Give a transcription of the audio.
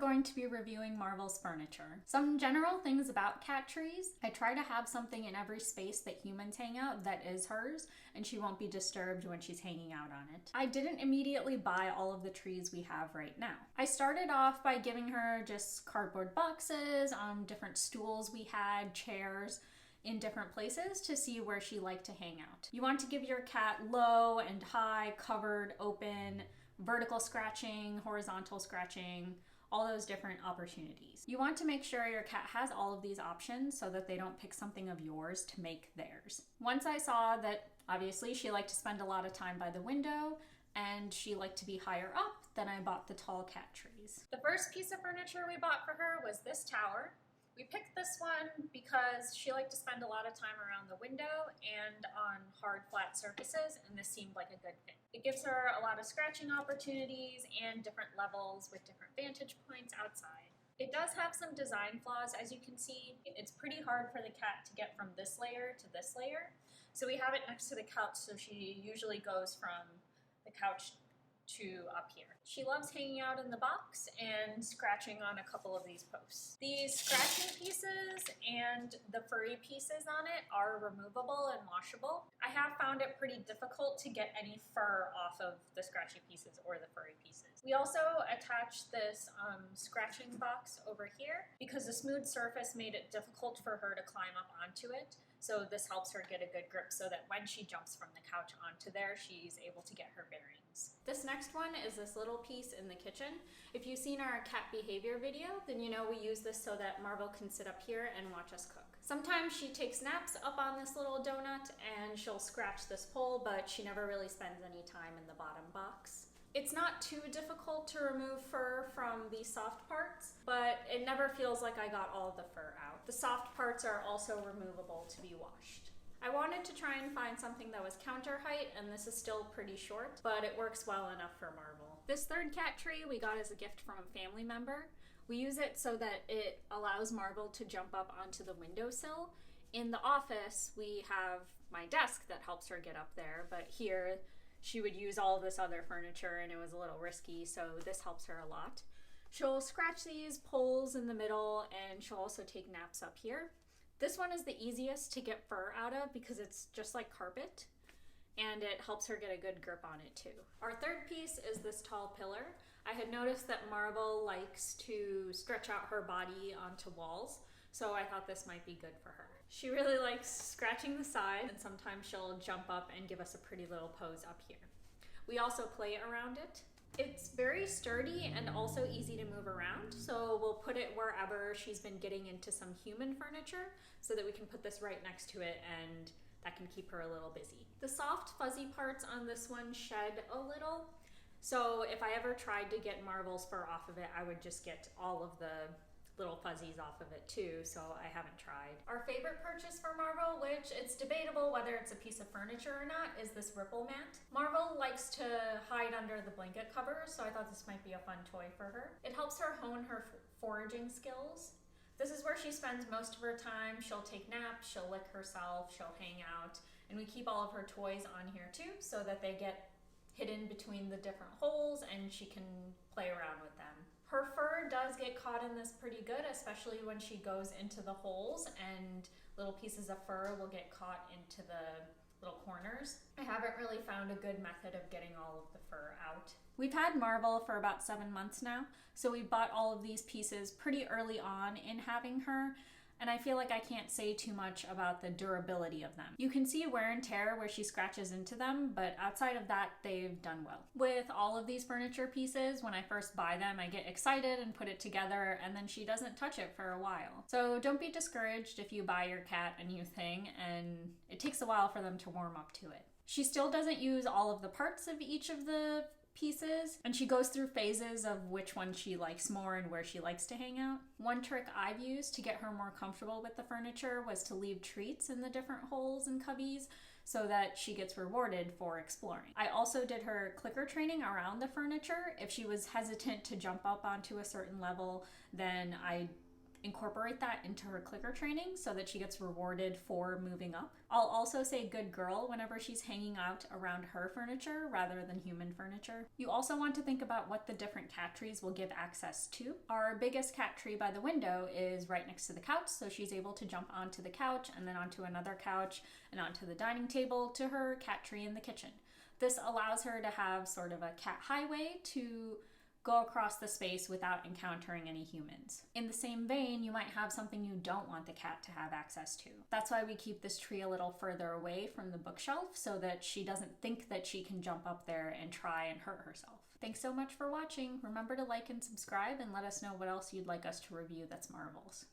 going to be reviewing Mar-Vell's furniture. Some general things about cat trees. I try to have something in every space that humans hang out that is hers, and she won't be disturbed when she's hanging out on it. I didn't immediately buy all of the trees we have right now. I started off by giving her just cardboard boxes on different stools we had, chairs, in different places to see where she liked to hang out. You want to give your cat low and high, covered, open, vertical scratching, horizontal scratching, all those different opportunities. You want to make sure your cat has all of these options so that they don't pick something of yours to make theirs. Once I saw that obviously she liked to spend a lot of time by the window and she liked to be higher up, then I bought the tall cat trees. The first piece of furniture we bought for her was this tower. We picked this one because she liked to spend a lot of time around the window and on hard, flat surfaces, and this seemed like a good fit. It gives her a lot of scratching opportunities and different levels with different vantage points outside. It does have some design flaws, as you can see. It's pretty hard for the cat to get from this layer to this layer. So we have it next to the couch, so she usually goes from the couch to up here. She loves hanging out in the box and scratching on a couple of these posts. These scratching pieces and the furry pieces on it are removable and washable. I have found it pretty difficult to get any fur off of the scratchy pieces or the furry pieces. We also attached this scratching box over here because the smooth surface made it difficult for her to climb up onto it. So this helps her get a good grip so that when she jumps from the couch onto there, she's able to get her bearings. This next one is this little piece in the kitchen. If you've seen our cat behavior video, then you know we use this so that Mar-Vell can sit up here and watch us cook. Sometimes she takes naps up on this little donut and she'll scratch this pole, but she never really spends any time in the bottom box. It's not too difficult to remove fur from these soft parts, but it never feels like I got all of the fur out. The soft parts are also removable to be washed. I wanted to try and find something that was counter height, and this is still pretty short, but it works well enough for Mar-Vell. This third cat tree we got as a gift from a family member. We use it so that it allows Mar-Vell to jump up onto the windowsill. In the office, we have my desk that helps her get up there, but here, she would use all of this other furniture and it was a little risky, so this helps her a lot. She'll scratch these poles in the middle and she'll also take naps up here. This one is the easiest to get fur out of because it's just like carpet and it helps her get a good grip on it too. Our third piece is this tall pillar. I had noticed that Mar-Vell likes to stretch out her body onto walls, so I thought this might be good for her. She really likes scratching the side, and sometimes she'll jump up and give us a pretty little pose up here. We also play around it. It's very sturdy and also easy to move around, so we'll put it wherever she's been getting into some human furniture so that we can put this right next to it and that can keep her a little busy. The soft fuzzy parts on this one shed a little, so if I ever tried to get Mar-Vell's fur off of it, I would just get all of the little fuzzies off of it too, so I haven't tried. Our favorite purchase for Mar-Vell, which it's debatable whether it's a piece of furniture or not, is this ripple mat. Mar-Vell likes to hide under the blanket covers, so I thought this might be a fun toy for her. It helps her hone her foraging skills. This is where she spends most of her time. She'll take naps, she'll lick herself, she'll hang out, and we keep all of her toys on here too so that they get hidden between the different holes and she can play around with them. Her fur does get caught in this pretty good, especially when she goes into the holes and little pieces of fur will get caught into the little corners. I haven't really found a good method of getting all of the fur out. We've had Mar-Vell for about 7 months now, so we bought all of these pieces pretty early on in having her, and I feel like I can't say too much about the durability of them. You can see wear and tear where she scratches into them, but outside of that, they've done well. With all of these furniture pieces, when I first buy them, I get excited and put it together, and then she doesn't touch it for a while. So don't be discouraged if you buy your cat a new thing, and it takes a while for them to warm up to it. She still doesn't use all of the parts of each of the pieces, and she goes through phases of which one she likes more and where she likes to hang out. One trick I've used to get her more comfortable with the furniture was to leave treats in the different holes and cubbies so that she gets rewarded for exploring. I also did her clicker training around the furniture. If she was hesitant to jump up onto a certain level, then I incorporate that into her clicker training so that she gets rewarded for moving up. I'll also say good girl whenever she's hanging out around her furniture rather than human furniture. You also want to think about what the different cat trees will give access to. Our biggest cat tree by the window is right next to the couch, so she's able to jump onto the couch and then onto another couch and onto the dining table to her cat tree in the kitchen. This allows her to have sort of a cat highway to go across the space without encountering any humans. In the same vein, you might have something you don't want the cat to have access to. That's why we keep this tree a little further away from the bookshelf so that she doesn't think that she can jump up there and try and hurt herself. Thanks so much for watching. Remember to like and subscribe and let us know what else you'd like us to review that's Mar-Vells.